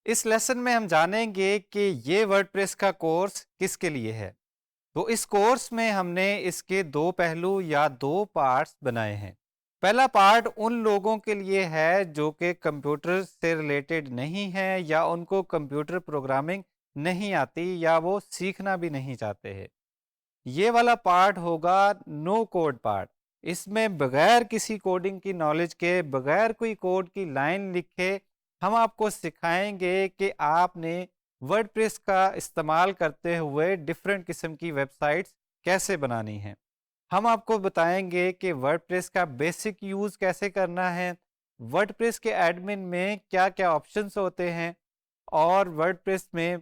इस लेसन में हम जानेंगे कि ये वर्डप्रेस का कोर्स किसके लिए है। तो इस कोर्स में हमने इसके दो पहलू या दो पार्ट्स बनाए हैं। पहला पार्ट उन लोगों के लिए है जो कि कंप्यूटर से रिलेटेड नहीं है या उनको कंप्यूटर प्रोग्रामिंग नहीं आती या वो सीखना भी नहीं चाहते हैं। ये वाला पार्ट होगा नो कोड पार्ट। इसमें बगैर किसी कोडिंग की नॉलेज के, बगैर कोई कोड की लाइन लिखे, हम आपको सिखाएंगे कि आपने वर्डप्रेस का इस्तेमाल करते हुए डिफरेंट किस्म की वेबसाइट्स कैसे बनानी है। हम आपको बताएंगे कि वर्डप्रेस का बेसिक यूज़ कैसे करना है, वर्डप्रेस के एडमिन में क्या क्या ऑप्शंस होते हैं, और वर्डप्रेस में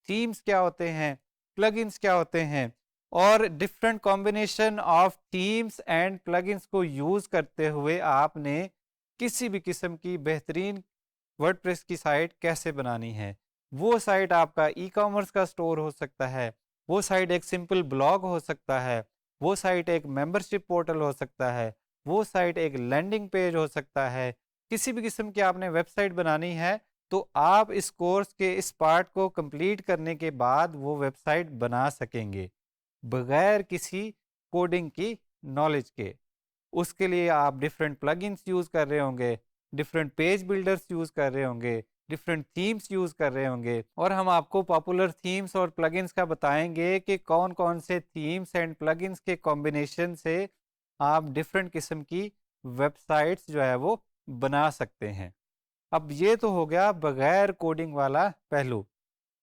थीम्स क्या होते हैं, प्लगइन्स क्या होते हैं, और different combination of themes and plugins को यूज़ करते हुए आपने किसी भी किस्म की बेहतरीन वर्डप्रेस की साइट कैसे बनानी है। वो साइट आपका ई कॉमर्स का स्टोर हो सकता है, वो साइट एक सिंपल ब्लॉग हो सकता है, वो साइट एक मेंबरशिप पोर्टल हो सकता है, वो साइट एक लैंडिंग पेज हो सकता है। किसी भी किस्म की आपने वेबसाइट बनानी है तो आप इस कोर्स के इस पार्ट को कंप्लीट करने के बाद वो वेबसाइट बना सकेंगे बगैर किसी कोडिंग की नॉलेज के। उसके लिए आप डिफरेंट प्लगइन्स यूज़ कर रहे होंगे, डिफरेंट पेज बिल्डर्स यूज़ कर रहे होंगे, डिफरेंट थीम्स यूज़ कर रहे होंगे, और हम आपको पॉपुलर थीम्स और प्लगइन्स का बताएंगे कि कौन कौन से थीम्स एंड प्लगइन्स के कॉम्बिनेशन से आप डिफरेंट किस्म की वेबसाइट्स जो है वो बना सकते हैं। अब ये तो हो गया बगैर कोडिंग वाला पहलू।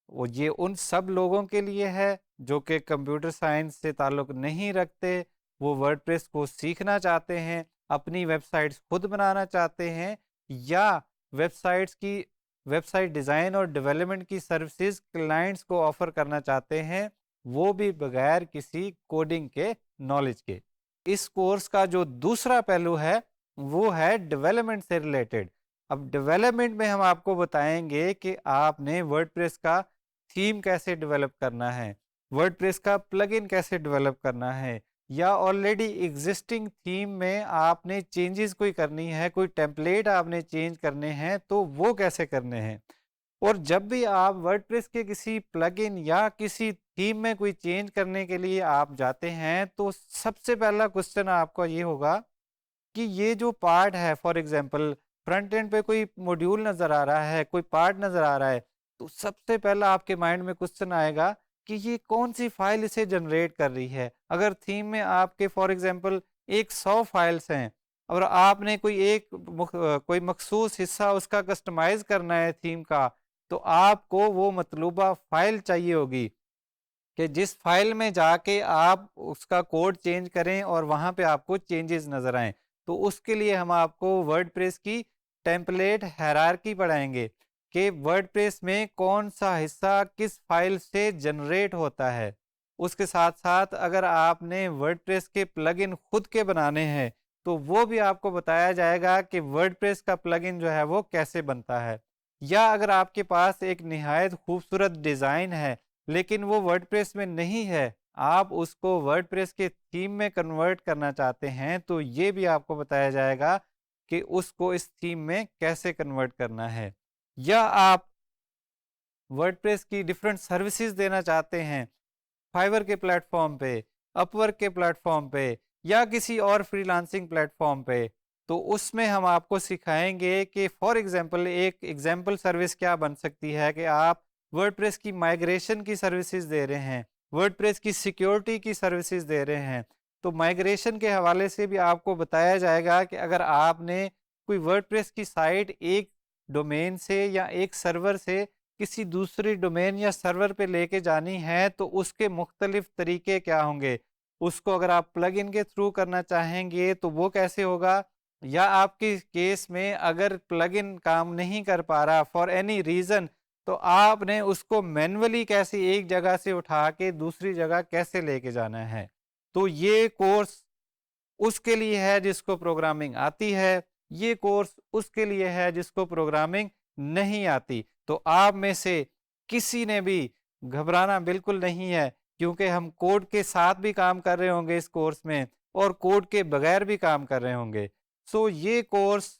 वो ये उन सब लोगों के लिए है जो कि कंप्यूटर साइंस से ताल्लुक नहीं रखते, वो वर्डप्रेस को सीखना चाहते हैं, अपनी वेबसाइट्स खुद बनाना चाहते हैं, या वेबसाइट्स की वेबसाइट डिज़ाइन और डेवलपमेंट की सर्विसेज क्लाइंट्स को ऑफर करना चाहते हैं, वो भी बगैर किसी कोडिंग के नॉलेज के। इस कोर्स का जो दूसरा पहलू है वो है डेवलपमेंट से रिलेटेड। अब डेवलपमेंट में हम आपको बताएंगे कि आपने वर्डप्रेस का थीम कैसे डेवलप करना है, वर्डप्रेस का प्लगइन कैसे डेवलप करना है, या ऑलरेडी एग्जिस्टिंग थीम में आपने चेंजेस कोई करनी है, कोई टेम्पलेट आपने चेंज करने हैं तो वो कैसे करने हैं। और जब भी आप वर्डप्रेस के किसी प्लगइन या किसी थीम में कोई चेंज करने के लिए आप जाते हैं तो सबसे पहला क्वेश्चन आपका ये होगा कि ये जो पार्ट है, फॉर एग्जांपल फ्रंट एंड पे कोई मॉड्यूल नज़र आ रहा है, कोई पार्ट नज़र आ रहा है, तो सबसे पहला आपके माइंड में क्वेश्चन आएगा कि ये कौन सी फाइल इसे जनरेट कर रही है। अगर थीम में आपके फॉर एग्जांपल एक 100 फाइल्स हैं और आपने कोई मखसूस हिस्सा उसका कस्टमाइज करना है थीम का, तो आपको वो मतलूबा फाइल चाहिए होगी कि जिस फाइल में जाके आप उसका कोड चेंज करें और वहाँ पे आपको चेंजेस नज़र आएँ। तो उसके लिए हम आपको वर्डप्रेस की टेम्पलेट हायरार्की पढ़ाएँगे कि वर्डप्रेस में कौन-सा हिस्सा किस फाइल से जनरेट होता है। उसके साथ-साथ अगर आपने वर्डप्रेस के प्लगइन खुद के बनाने हैं, तो वो भी आपको बताया जाएगा कि वर्डप्रेस का प्लगइन जो है वो कैसे बनता है। या अगर आपके पास एक निहायत खूबसूरत डिज़ाइन है लेकिन वो वर्डप्रेस में नहीं है, आप उसको वर्डप्रेस के थीम में कन्वर्ट करना चाहते हैं, तो ये भी आपको बताया जाएगा कि उसको इस थीम में कैसे कन्वर्ट करना है। या आप वर्डप्रेस की डिफरेंट सर्विसेज देना चाहते हैं, फाइवर के प्लेटफॉर्म पे, अपवर्क के प्लेटफॉर्म पे, या किसी और फ्रीलांसिंग प्लेटफॉर्म पे, तो उसमें हम आपको सिखाएंगे कि फॉर एग्जांपल एक एग्जांपल सर्विस क्या बन सकती है कि आप वर्डप्रेस की माइग्रेशन की सर्विसेज दे रहे हैं, वर्डप्रेस की सिक्योरिटी की सर्विसेज दे रहे हैं। तो माइग्रेशन के हवाले से भी आपको बताया जाएगा कि अगर आपने कोई वर्डप्रेस की साइट एक डोमेन से या एक सर्वर से किसी दूसरी डोमेन या सर्वर पे लेके जानी है तो उसके मुख्तलिफ तरीके क्या होंगे। उसको अगर आप प्लग इन के थ्रू करना चाहेंगे तो वो कैसे होगा, या आपके केस में अगर प्लग इन काम नहीं कर पा रहा फॉर एनी रीज़न, तो आपने उसको मैन्युअली कैसे एक जगह से उठा के दूसरी जगह कैसे लेके जाना है। तो ये कोर्स उसके लिए है जिसको प्रोग्रामिंग आती है, ये कोर्स उसके लिए है जिसको प्रोग्रामिंग नहीं आती। तो आप में से किसी ने भी घबराना बिल्कुल नहीं है, क्योंकि हम कोड के साथ भी काम कर रहे होंगे इस कोर्स में और कोड के बगैर भी काम कर रहे होंगे। सो ये कोर्स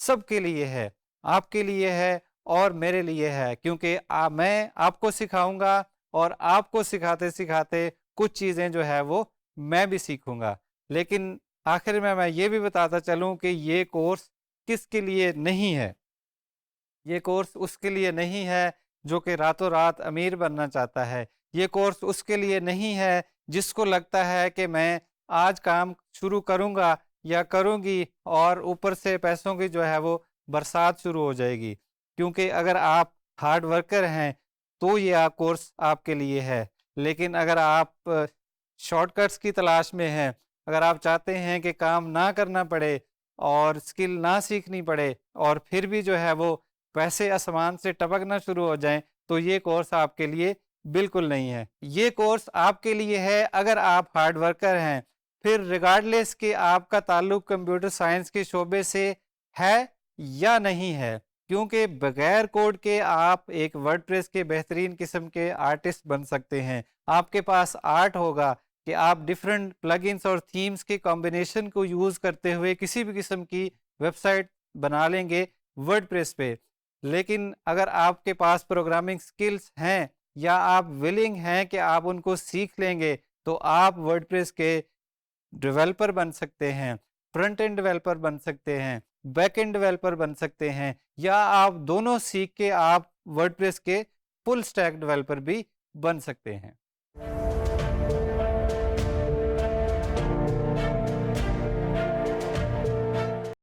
सबके लिए है, आपके लिए है, और मेरे लिए है, क्योंकि मैं आपको सिखाऊंगा और आपको सिखाते सिखाते कुछ चीज़ें जो है वो मैं भी सीखूंगा। लेकिन आखिर में मैं ये भी बताता चलूं कि ये कोर्स किसके लिए नहीं है। ये कोर्स उसके लिए नहीं है जो कि रातों रात अमीर बनना चाहता है। ये कोर्स उसके लिए नहीं है जिसको लगता है कि मैं आज काम शुरू करूँगा या करूँगी और ऊपर से पैसों की जो है वो बरसात शुरू हो जाएगी। क्योंकि अगर आप हार्ड वर्कर हैं तो ये कोर्स आपके लिए है। लेकिन अगर आप शॉर्टकट्स की तलाश में हैं, अगर आप चाहते हैं कि काम ना करना पड़े और स्किल ना सीखनी पड़े और फिर भी जो है वो पैसे आसमान से टपकना शुरू हो जाएं, तो ये कोर्स आपके लिए बिल्कुल नहीं है। ये कोर्स आपके लिए है अगर आप हार्ड वर्कर हैं, फिर रिगार्डलेस कि आपका ताल्लुक कंप्यूटर साइंस के शोबे से है या नहीं है। क्योंकि बगैर कोड के आप एक वर्डप्रेस के बेहतरीन किस्म के आर्टिस्ट बन सकते हैं। आपके पास आर्ट होगा कि आप डिफरेंट प्लगइन्स और थीम्स के कॉम्बिनेशन को यूज़ करते हुए किसी भी किस्म की वेबसाइट बना लेंगे वर्डप्रेस पे। लेकिन अगर आपके पास प्रोग्रामिंग स्किल्स हैं या आप विलिंग हैं कि आप उनको सीख लेंगे, तो आप वर्डप्रेस के डेवलपर बन सकते हैं, फ्रंट एंड डेवलपर बन सकते हैं, बैक एंड डेवलपर बन सकते हैं, या आप दोनों सीख के आप वर्डप्रेस के फुल स्टैक डेवलपर भी बन सकते हैं।